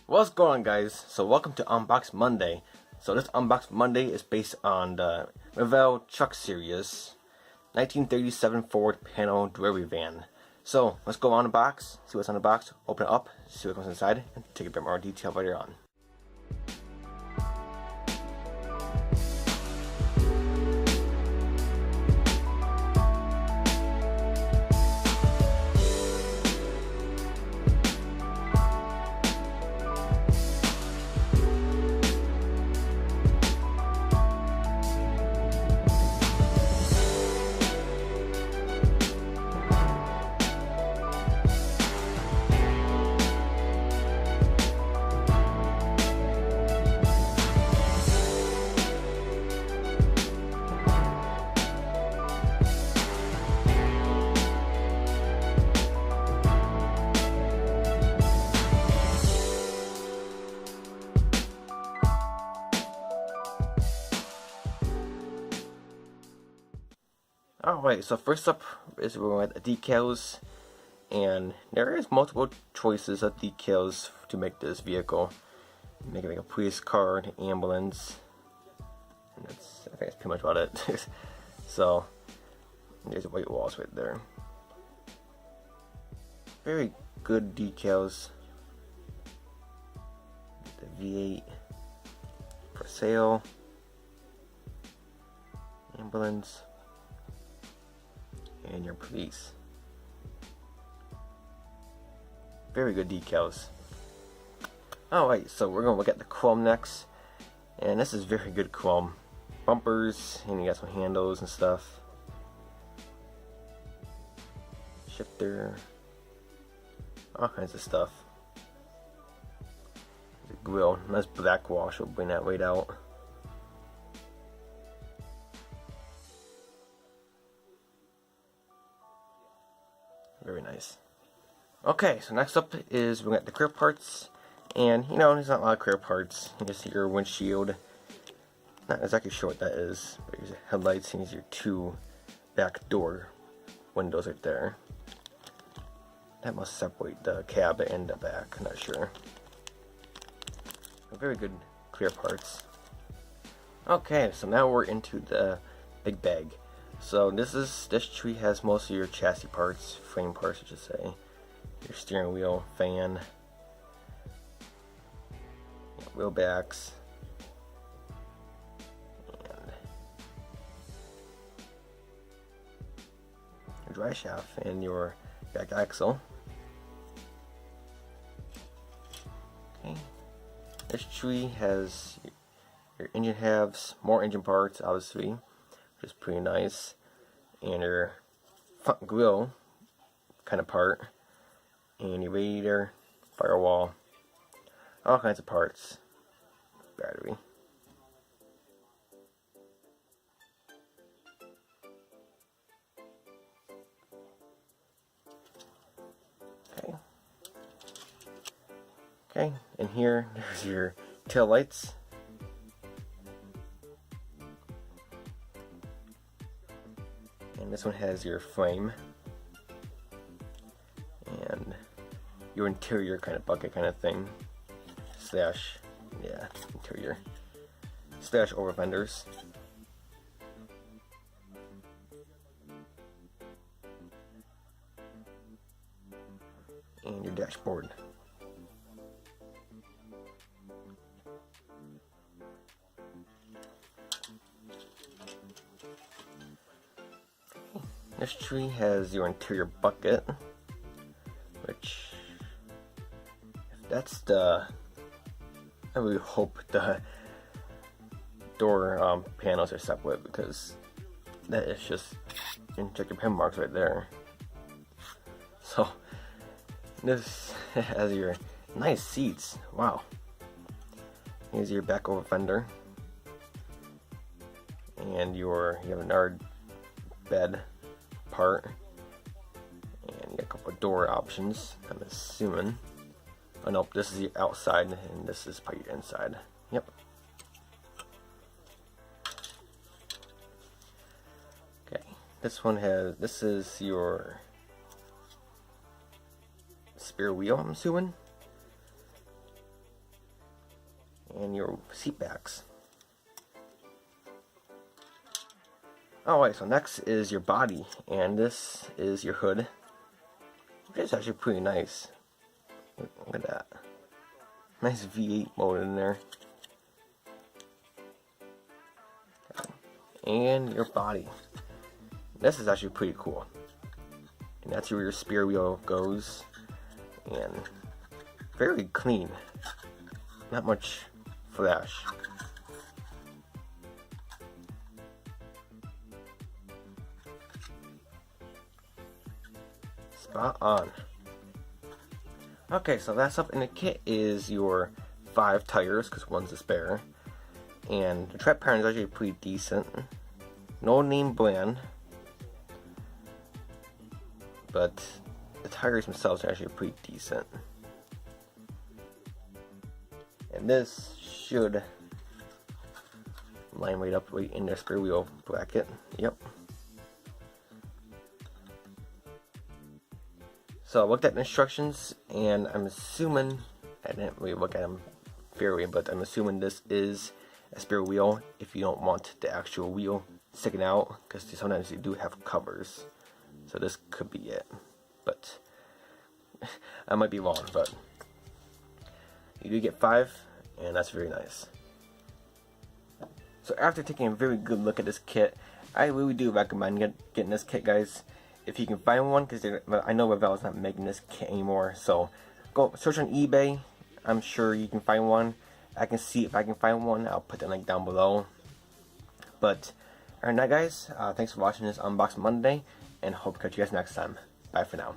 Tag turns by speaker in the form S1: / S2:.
S1: What's going on, guys? So welcome to Unbox Monday. So this Unbox Monday is based on the Revell truck series 1937 Ford panel delivery van. So let's go on the box, see what's on the box, open it up, see what comes inside, and take a bit more detail later on. Alright, so first up is we're going with the decals, and there is multiple choices of decals to make this vehicle. Make it like a police car, an ambulance, and I think that's pretty much about it. So there's the white walls right there. Very good decals. The V8 for sale, ambulance, and your police. Very good decals. Alright, so we're going to look at the chrome next. And this is very good chrome. Bumpers, and you got some handles and stuff. Shifter. All kinds of stuff. The grill. Nice black wash will bring that weight out. Very nice. Okay, so next up is we got the clear parts, and you know there's not a lot of clear parts. You can see your windshield. Not exactly sure what that is, but here's your headlights, and here's your two back door windows right there. That must separate the cab and the back. I'm not sure. Very good clear parts. Okay, so now we're into the big bag. So this tree has most of your chassis parts, frame parts I should say. Your steering wheel, fan, wheel backs, and your drive shaft and your back axle. Okay. This tree has your engine halves, more engine parts obviously, which is pretty nice, and your front grille kind of part, and your radiator, firewall, all kinds of parts, battery. Okay, and here there's your tail lights. And this one has your frame and your interior kind of bucket kind of thing, slash, yeah, interior, slash over fenders. And your dashboard. This tree has your interior bucket, which, if that's the, I really hope the door panels are separate, because that is just injector pin marks right there. So this has your Nice seats. Wow. Here's your back over fender. And you have another bed part. And you got a couple of door options, I'm assuming. Oh nope, this is your outside and this is probably your inside. Yep. Okay. This is your spare wheel, I'm assuming. And your seat backs. Alright, so next is your body, and this is your hood. It's actually pretty nice. Look at that. Nice V8 mode in there. And your body. This is actually pretty cool. And that's where your spare wheel goes. And very clean. Not much flash. Spot on. Okay, so last up in the kit is your 5 tires, because one's a spare. And the tread pattern is actually pretty decent. No name brand. But the tires themselves are actually pretty decent. And this should line right up right in their spare wheel bracket. Yep. So I looked at the instructions, and I'm assuming, I didn't really look at them fairly, but I'm assuming this is a spare wheel if you don't want the actual wheel sticking out, because sometimes you do have covers. So this could be it, but I might be wrong, but you do get 5, and that's very nice. So after taking a very good look at this kit, I really do recommend getting this kit, guys, if you can find one, because I know Revell is not making this kit anymore. So go search on eBay. I'm sure you can find one. I can see if I can find one. I'll put the link down below. But alright, guys, thanks for watching this Unbox Monday, and hope to catch you guys next time. Bye for now.